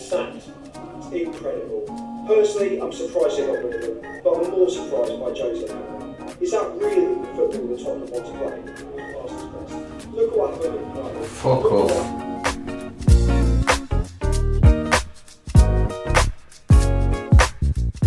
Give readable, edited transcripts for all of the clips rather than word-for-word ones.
stacked. It's incredible. Personally, I'm surprised they got rid of him, but I'm more surprised by Jose. Is that really the football that Tottenham want to play? Look what happened. Fuck off.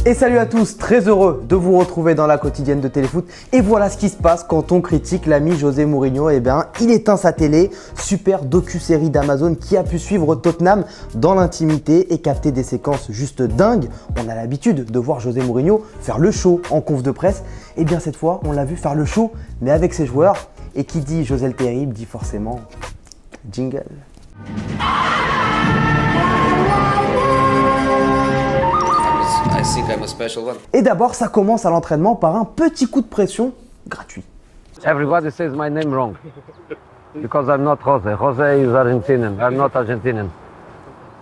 Et salut à tous, très heureux de vous retrouver dans la quotidienne de Téléfoot. Et voilà ce qui se passe quand on critique l'ami José Mourinho. Eh bien, il éteint sa télé, super docu-série d'Amazon qui a pu suivre Tottenham dans l'intimité et capter des séquences juste dingues. On a l'habitude de voir José Mourinho faire le show en conf de presse. Et bien cette fois, on l'a vu faire le show, mais avec ses joueurs. Et qui dit José le Terrible dit forcément jingle. Et d'abord, ça commence à l'entraînement par un petit coup de pression gratuit. Everybody says my name wrong because I'm not Jose. Jose is Argentinian. I'm not Argentinian.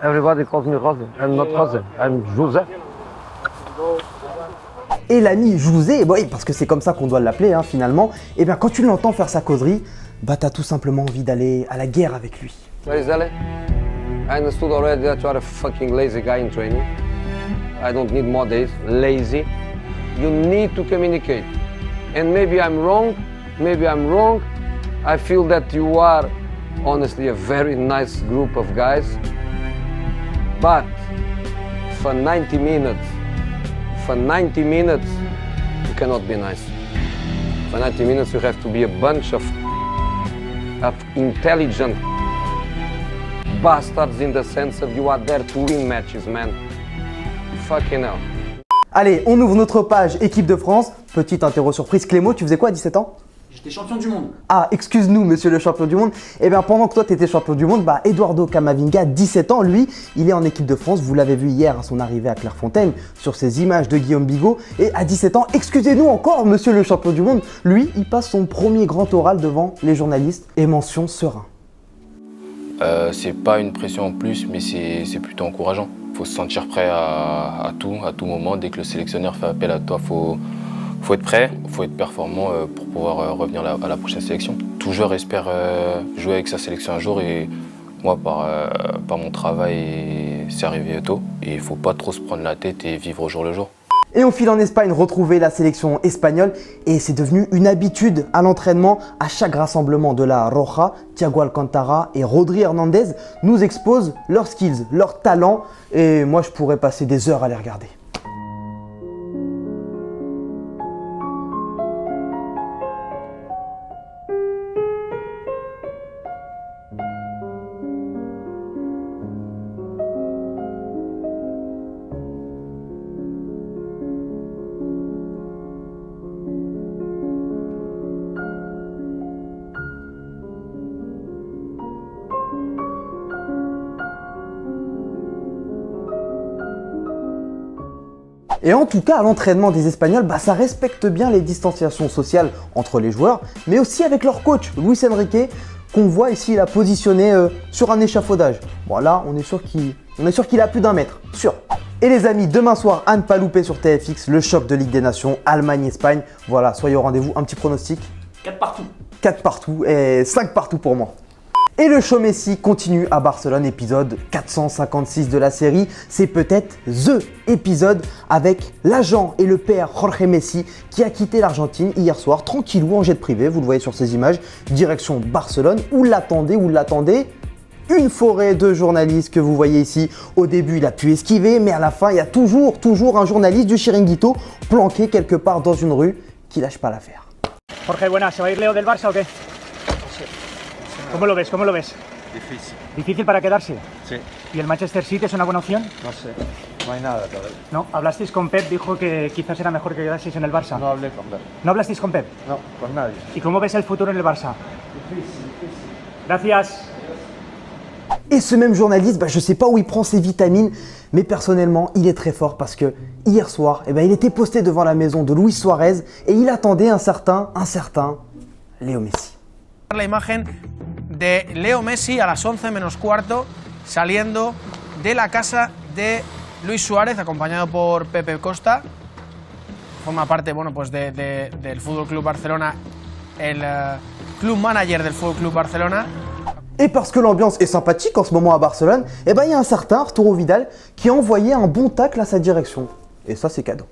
Everybody calls me Jose. I'm not Jose. I'm Jose. Et l'ami José, bon, parce que c'est comme ça qu'on doit l'appeler finalement, et bien quand tu l'entends faire sa causerie, bah t'as tout simplement envie d'aller à la guerre avec lui. Where is Ale? I understood already that you are a fucking lazy guy in training. I don't need more days. Lazy. You need to communicate. And maybe I'm wrong. Maybe I'm wrong. I feel that you are honestly a very nice group of guys. But for 90 minutes, you cannot be nice. For 90 minutes, you have to be a bunch of intelligent bastards in the sense of you are there to win matches, man. Fucking hell. Allez, on ouvre notre page équipe de France. Petite interro surprise. Clément, tu faisais quoi à 17 ans? J'étais champion du monde. Ah, excuse-nous, monsieur le champion du monde. Eh bien, pendant que toi, tu étais champion du monde, Eduardo Camavinga, 17 ans, lui, il est en équipe de France. Vous l'avez vu hier à son arrivée à Clairefontaine sur ces images de Guillaume Bigot. Et à 17 ans, excusez-nous encore, monsieur le champion du monde, lui, il passe son premier grand oral devant les journalistes et mention serein. C'est pas une pression en plus, mais c'est plutôt encourageant. Il faut se sentir prêt à tout moment. Dès que le sélectionneur fait appel à toi, faut être prêt, il faut être performant pour pouvoir revenir à la prochaine sélection. Tout joueur espère jouer avec sa sélection un jour et moi, par mon travail, c'est arrivé tôt. Et il ne faut pas trop se prendre la tête et vivre au jour le jour. Et on file en Espagne retrouver la sélection espagnole et c'est devenu une habitude à l'entraînement. À chaque rassemblement de la Roja, Thiago Alcantara et Rodri Hernandez nous exposent leurs skills, leurs talents et moi je pourrais passer des heures à les regarder. Et en tout cas, à l'entraînement des Espagnols, ça respecte bien les distanciations sociales entre les joueurs, mais aussi avec leur coach, Luis Enrique, qu'on voit ici là positionné sur un échafaudage. Bon là, on est sûr qu'il a plus d'1 mètre, sûr. Et les amis, demain soir, à ne pas louper sur TFX, le choc de Ligue des Nations, Allemagne-Espagne. Voilà, soyez au rendez-vous, un petit pronostic. 4 partout. 4 partout et 5 partout pour moi. Et le show Messi continue à Barcelone, épisode 456 de la série. C'est peut-être THE épisode avec l'agent et le père Jorge Messi qui a quitté l'Argentine hier soir, tranquillou en jet privé, vous le voyez sur ces images, direction Barcelone, où l'attendait une forêt de journalistes que vous voyez ici. Au début, il a pu esquiver, mais à la fin, il y a toujours un journaliste du Chiringuito planqué quelque part dans une rue qui lâche pas l'affaire. Jorge, buenas, ¿se va a ir Leo del Barça o qué? ¿Cómo lo ves? ¿Cómo lo ves? Difícil. ¿Difícil para quedarse? Sí. ¿Y el Manchester City es una buena opción? No sé, no hay nada todavía. No, hablasteis con Pep, dijo que quizás era mejor que quedaseis en el Barça. No hablé con Pep. ¿No hablasteis con Pep? No, con nadie. ¿Y cómo ves el futuro en el Barça? Difícil. Gracias. Et ce même journaliste, je sais pas où il prend ses vitamines, mais personnellement, il est très fort parce que hier soir, il était posté devant la maison de Luis Suarez et il attendait un certain Leo Messi. La imagen de Leo Messi a las 11 menos cuarto saliendo de la casa de Luis Suárez acompañado por Pepe Costa. Forma parte del Fútbol Club Barcelona, el club manager del Fútbol Club Barcelona. Et parce que l'ambiance est sympathique en ce moment à Barcelone, eh ben, il y a un certain Arturo Vidal qui a envoyé un bon tacle à sa direction. Et ça, c'est cadeau.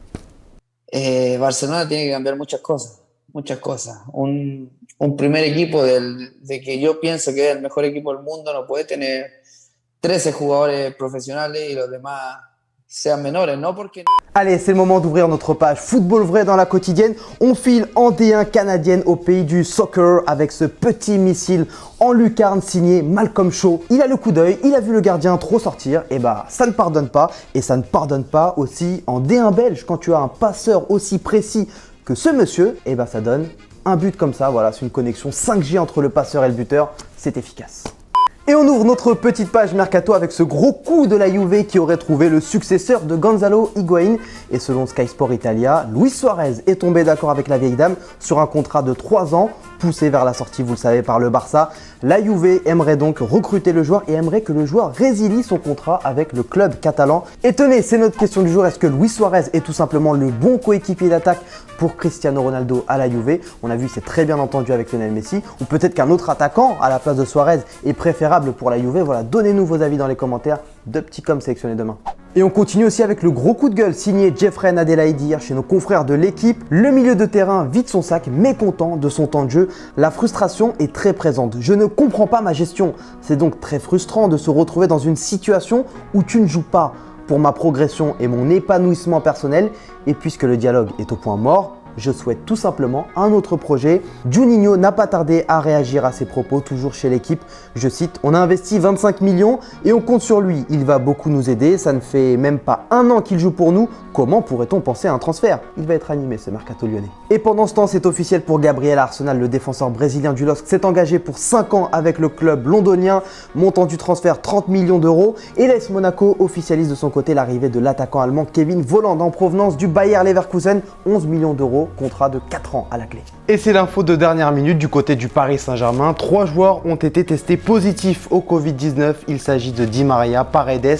Barcelona tiene que cambiar muchas cosas, muchas cosas. Un primer equipo de que yo pienso que es el mejor equipo del mundo no puede tener 13 jugadores profesionales y los demás sean menores, ¿no? Porque... Allez, c'est le moment d'ouvrir notre page Football Vrai dans la quotidienne. On file en D1 canadienne au pays du soccer avec ce petit missile en lucarne signé Malcolm Shaw. Il a le coup d'œil, il a vu le gardien trop sortir, et bah ça ne pardonne pas. Et ça ne pardonne pas aussi en D1 belge quand tu as un passeur aussi précis que ce monsieur, et bah ça donne un but comme ça. Voilà, c'est une connexion 5G entre le passeur et le buteur, c'est efficace. Et on ouvre notre petite page Mercato avec ce gros coup de la Juve qui aurait trouvé le successeur de Gonzalo Higuaín. Et selon Sky Sport Italia, Luis Suarez est tombé d'accord avec la vieille dame sur un contrat de 3 ans, poussé vers la sortie, vous le savez, par le Barça. La Juve aimerait donc recruter le joueur et aimerait que le joueur résilie son contrat avec le club catalan. Et tenez, c'est notre question du jour, est-ce que Luis Suarez est tout simplement le bon coéquipier d'attaque pour Cristiano Ronaldo à la Juve? On a vu, c'est très bien entendu avec Lionel Messi. Ou peut-être qu'un autre attaquant à la place de Suarez est préférable pour la Juve. Voilà, donnez-nous vos avis dans les commentaires. 2 petits coms sélectionnés demain. Et on continue aussi avec le gros coup de gueule signé Jeffrey Adelaide hier chez nos confrères de l'équipe. Le milieu de terrain vide son sac, mécontent de son temps de jeu. La frustration est très présente. Je ne comprends pas ma gestion. C'est donc très frustrant de se retrouver dans une situation où tu ne joues pas. Pour ma progression et mon épanouissement personnel, et puisque le dialogue est au point mort, je souhaite tout simplement un autre projet. Juninho n'a pas tardé à réagir à ses propos, toujours chez l'équipe. Je cite, on a investi 25 millions et on compte sur lui. Il va beaucoup nous aider. Ça ne fait même pas 1 an qu'il joue pour nous. Comment pourrait-on penser à un transfert? Il va être animé, ce mercato lyonnais. Et pendant ce temps, c'est officiel pour Gabriel Arsenal. Le défenseur brésilien du LOSC s'est engagé pour 5 ans avec le club londonien. Montant du transfert 30 millions d'euros. Et l'AS Monaco officialise de son côté l'arrivée de l'attaquant allemand Kevin Volland en provenance du Bayer Leverkusen. 11 millions d'euros. Contrat de 4 ans à la clé. Et c'est l'info de dernière minute du côté du Paris Saint-Germain. 3 joueurs ont été testés positifs au Covid-19. Il s'agit de Di Maria, Paredes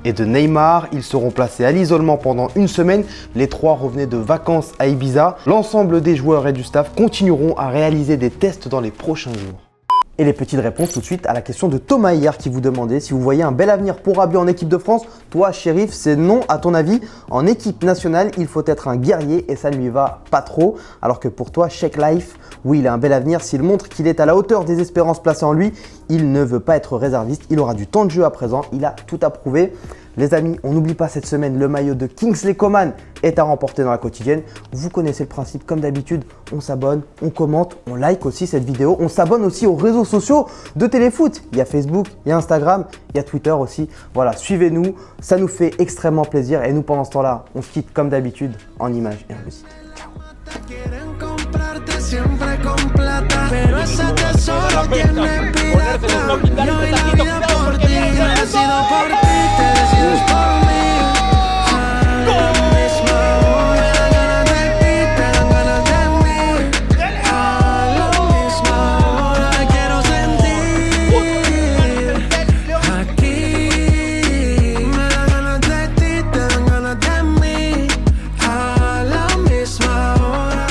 et de Neymar. Ils seront placés à l'isolement pendant 1 semaine. Les 3 revenaient de vacances à Ibiza. L'ensemble des joueurs et du staff continueront à réaliser des tests dans les prochains jours. Et les petites réponses tout de suite à la question de Thomas hier qui vous demandait si vous voyez un bel avenir pour Rabiot en équipe de France. Toi, Chérif, c'est non à ton avis. En équipe nationale, il faut être un guerrier et ça ne lui va pas trop. Alors que pour toi, Sheikh Life, oui, il a un bel avenir. S'il montre qu'il est à la hauteur des espérances placées en lui, il ne veut pas être réserviste. Il aura du temps de jeu à présent. Il a tout à prouver. Les amis, on n'oublie pas cette semaine, le maillot de Kingsley Coman est à remporter dans la quotidienne. Vous connaissez le principe, comme d'habitude, on s'abonne, on commente, on like aussi cette vidéo. On s'abonne aussi aux réseaux sociaux de Téléfoot. Il y a Facebook, il y a Instagram, il y a Twitter aussi. Voilà, suivez-nous, ça nous fait extrêmement plaisir. Et nous, pendant ce temps-là, on se quitte comme d'habitude en images et en musique.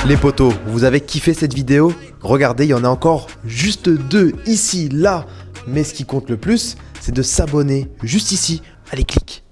Les potos, vous avez kiffé cette vidéo? Regardez, il y en a encore juste 2 ici, là. Mais ce qui compte le plus, c'est de s'abonner juste ici. Allez, clique.